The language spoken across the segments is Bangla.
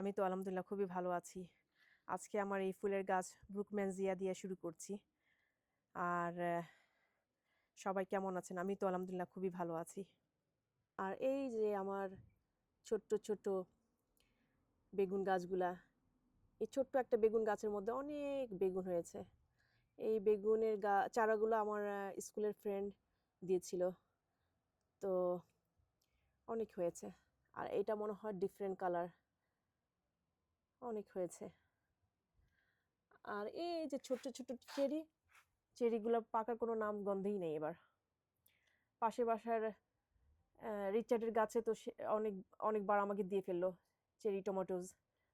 আমি তো আলহামদুলিল্লাহ খুবই ভালো আছি। আজকে আমার এই ফুলের গাছ ব্রুকম্যানজিয়া দিয়ে শুরু করছি। আর সবাই কেমন আছেন? আমি তো আলহামদুলিল্লাহ খুবই ভালো আছি। আর এই যে আমার ছোট্ট, ছোট্ট বেগুন গাছগুলা, এই ছোট্ট একটা বেগুন গাছের মধ্যে অনেক বেগুন হয়েছে। এই বেগুনের চারাগুলো আমার স্কুলের ফ্রেন্ড দিয়েছিল। তো অনেক হয়েছে। আর এটা মনে হয় ডিফারেন্ট কালার, অনেক হয়েছে। আর এই যে ছোট্ট, ছোট্ট চেরিগুলো পাকার কোনো নাম গন্ধই নেই এবার। পাশের বাসার রিচার্ডের গাছে তো সে অনেকবার আমাকে দিয়ে ফেললো চেরি টমেটোজ,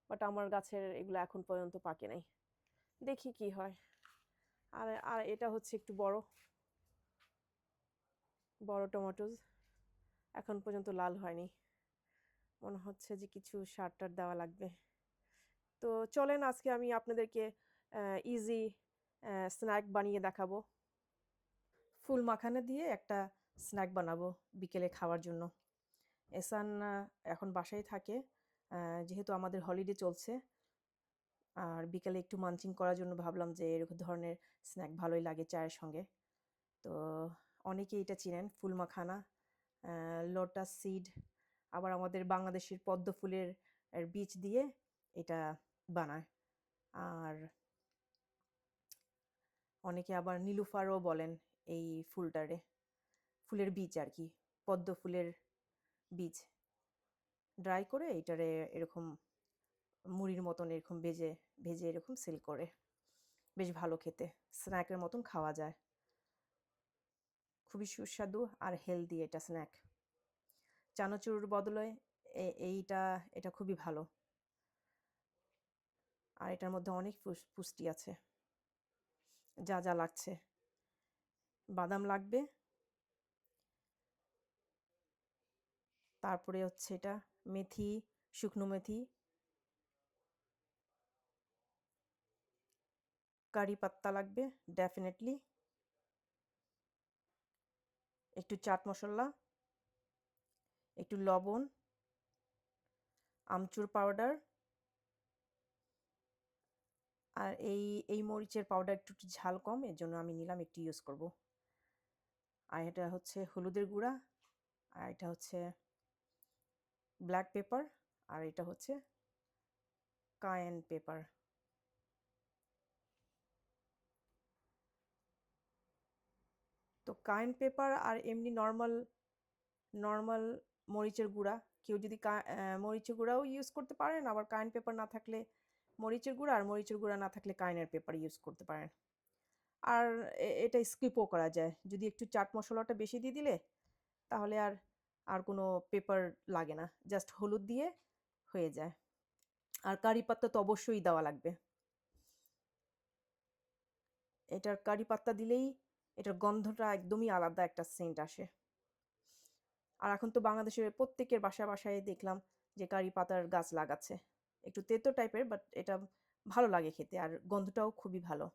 বাট আমার গাছের এগুলো এখন পর্যন্ত পাকে নাই। দেখি কি হয়। আর আর এটা হচ্ছে একটু বড় বড় টমেটোজ, এখন পর্যন্ত লাল হয়নি। মনে হচ্ছে যে কিছু সার টার দেওয়া লাগবে। তো চলেন আজকে আমি আপনাদেরকে ইজি স্ন্যাক বানিয়ে দেখাবো। ফুল মাখানা দিয়ে একটা স্ন্যাক বানাবো বিকেলে খাওয়ার জন্য। এসান এখন বাসায় থাকে, যেহেতু আমাদের হলিডে চলছে। আর বিকেলে একটু মানচিং করার জন্য ভাবলাম যে এরকম ধরনের স্ন্যাক ভালোই লাগে চায়ের সঙ্গে। তো অনেকেই এটা চিনেন, ফুল মাখানা, লোটাস সিড, আবার আমাদের বাংলাদেশের পদ্ম ফুলের বীজ দিয়ে এটা বানায়। আর অনেকে আবার নীলুফারও বলেন এই ফুলটারে, ফুলের বীজ আর কি, পদ্ম ফুলের বীজ ড্রাই করে এটারে এরকম মুড়ির মতন এরকম ভেজে ভেজে এরকম সেল করে। বেশ ভালো খেতে, স্ন্যাকের মতন খাওয়া যায়। খুবই সুস্বাদু আর হেলদি এটা স্ন্যাক। চানাচুর বদলে এইটা এটা খুবই ভালো। আর এটার মধ্যে অনেক পুষ্টি আছে। যা যা লাগছে, বাদাম লাগবে, তারপরে হচ্ছে এটা মেথি, শুকনো মেথি, কারি পাত্তা লাগবে ডেফিনেটলি, একটু চাট মশলা, একটু লবণ, আমচুর পাউডার, আর এই মরিচের পাউডার একটু ঝাল কম, এর জন্য আমি নিলাম, একটু ইউজ করব। আর এটা হচ্ছে হলুদের গুঁড়া, আর এটা হচ্ছে ব্ল্যাক পেপার, আর এটা হচ্ছে কায়েন পেপার। তো কায়েন পেপার আর এমনি নর্মাল নর্মাল মরিচের গুঁড়া, কেউ যদি মরিচের গুঁড়াও ইউজ করতে পারেন, আবার কায়েন পেপার না থাকলে মরিচের গুঁড়া, আর মরিচের গুঁড়া না থাকলে কায়েনের পেপার ইউজ করতে পারেন। আর এটা স্কিপও করা যায়, যদি একটু চাট মশলাটা বেশি দিয়ে দিলে তাহলে আর আর কোনো পেপার লাগে না, জাস্ট হলুদ দিয়ে হয়ে যায়। আর কারি পাত্তা তো অবশ্যই দেওয়া লাগবে। এটার কারি পাত্তা দিলেই এটার গন্ধটা একদমই আলাদা একটা সেন্ট আসে। আর এখন তো বাংলাদেশের প্রত্যেকের বাসায় বাসায় দেখলাম যে কারি পাতার গাছ লাগাচ্ছে। একটু তেতো টাইপের, বাট এটা ভালো লাগে খেতে, আর গন্ধটাও খুবই ভালো।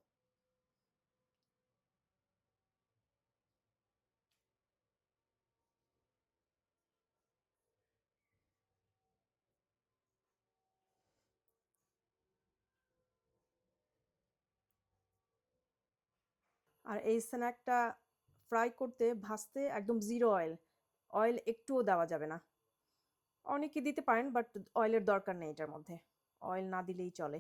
আর এই স্ন্যাকটা ফ্রাই করতে, ভাজতে একদম জিরো অয়েল, অয়েল একটুও দেওয়া যাবে না। অনেকে দিতে পারেন, বাট অয়েলের দরকার নেই এটার মধ্যে, অয়েল না দিলেই চলে।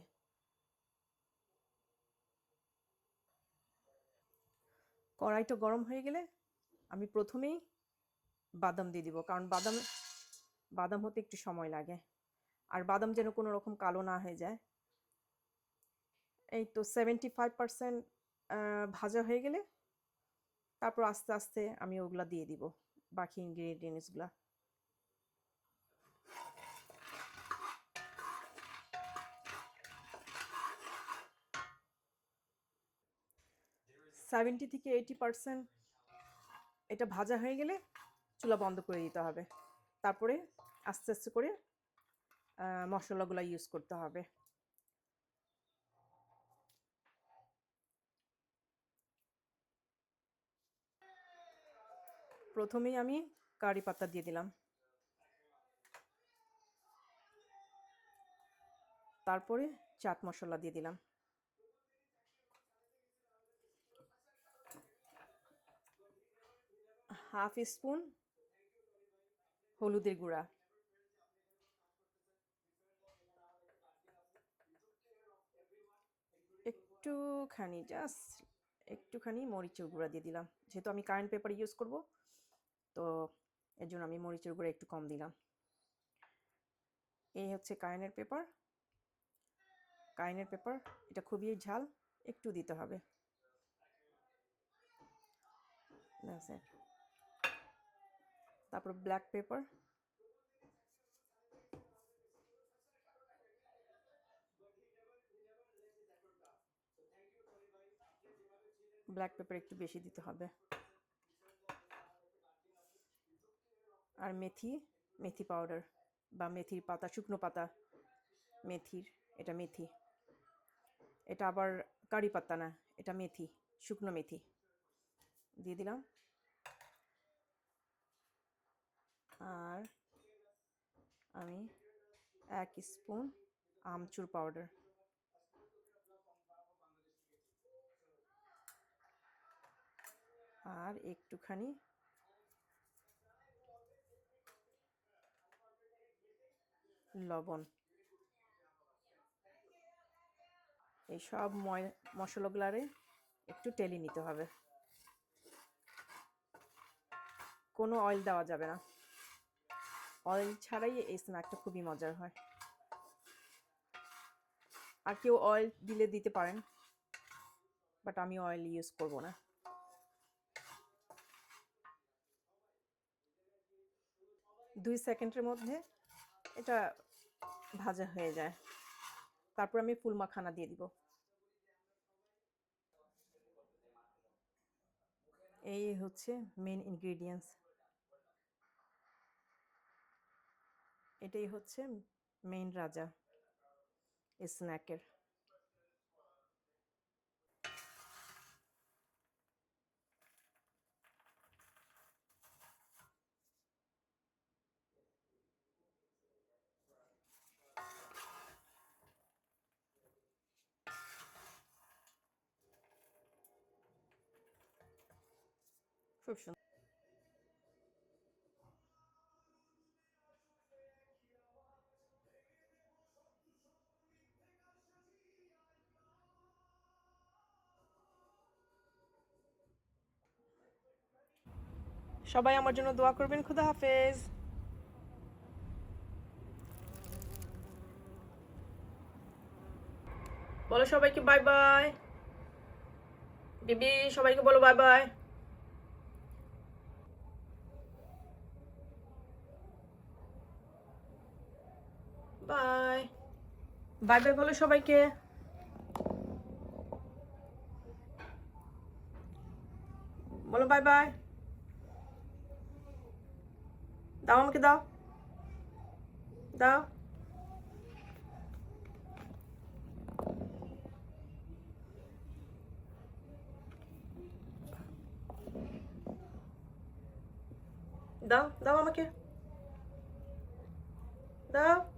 কড়াইটা গরম হয়ে গেলে আমি প্রথমেই বাদাম দিয়ে দিব, কারণ বাদাম বাদাম হতে একটু সময় লাগে, আর বাদাম যেন কোনো রকম কালো না হয়ে যায়। এই তো 75% ভাজা হয়ে গেলে তারপর আস্তে আস্তে আমি ওগুলা দিয়ে দিব, বাকি ইনগ্রেডিয়েন্টসগুলা। 70 থেকে 80% এটা ভাজা হয়ে গেলে চুলা বন্ধ করে দিতে হবে। তারপরে আস্তে আস্তে করে মশলাগুলো ইউজ করতে হবে। প্রথমেই আমি কারি পাতা দিয়ে দিলাম। তারপরে চাট মশলা দিয়ে দিলাম। হাফ স্পুন হলুদের গুঁড়া, একটুখানি মরিচের গুঁড়া দিয়ে দিলাম। যেহেতু আমি কারেন্ট পেপার ইউজ করব, তো এর জন্য আমি মরিচের গুঁড়া একটু কম দিলাম। এই হচ্ছে কারেন্টের পেপার। এটা খুবই ঝাল, একটু দিতে হবে। তারপর ব্ল্যাক পেপার, একটু বেশি দিতে হবে। আর মেথি পাউডার বা মেথির পাতা, শুকনো পাতা মেথির, এটা মেথি। এটা আবার কারি পাতা না, এটা মেথি, শুকনো মেথি দিয়ে দিলাম। আর আমি 1 স্পুন আমচুর পাউডার, আর একটুখানি লবণ। এই সব মশলাগুলারে একটু টেলে নিতে হবে। কোনো অয়েল দেওয়া যাবে না, অয়েল ছাড়াই এই স্ন্যাকটা খুবই মজার হয়। আর কেউ অয়েল দিলে দিতে পারেন, বাট আমি অয়েল ইউজ করব না। দুই সেকেন্ডের মধ্যে এটা ভাজা হয়ে যায়। তারপর আমি ফুল মাখানা দিয়ে দিব। এই হচ্ছে মেন ইনগ্রেডিয়েন্টস। এটাই হচ্ছে মেইন রাজা স্ন্যাকের। খুব সুন্দর। সবাই আমার জন্য দোয়া করবেন। খুদা হাফেজ। বলো সবাইকে বাই বাই। বিবি সবাইকে বলো bye bye. Bye bye bye বলো সবাইকে। বলো বাই বাই। দাও আমাকে, দাও দাও। দাও দাও আমাকে, দাও।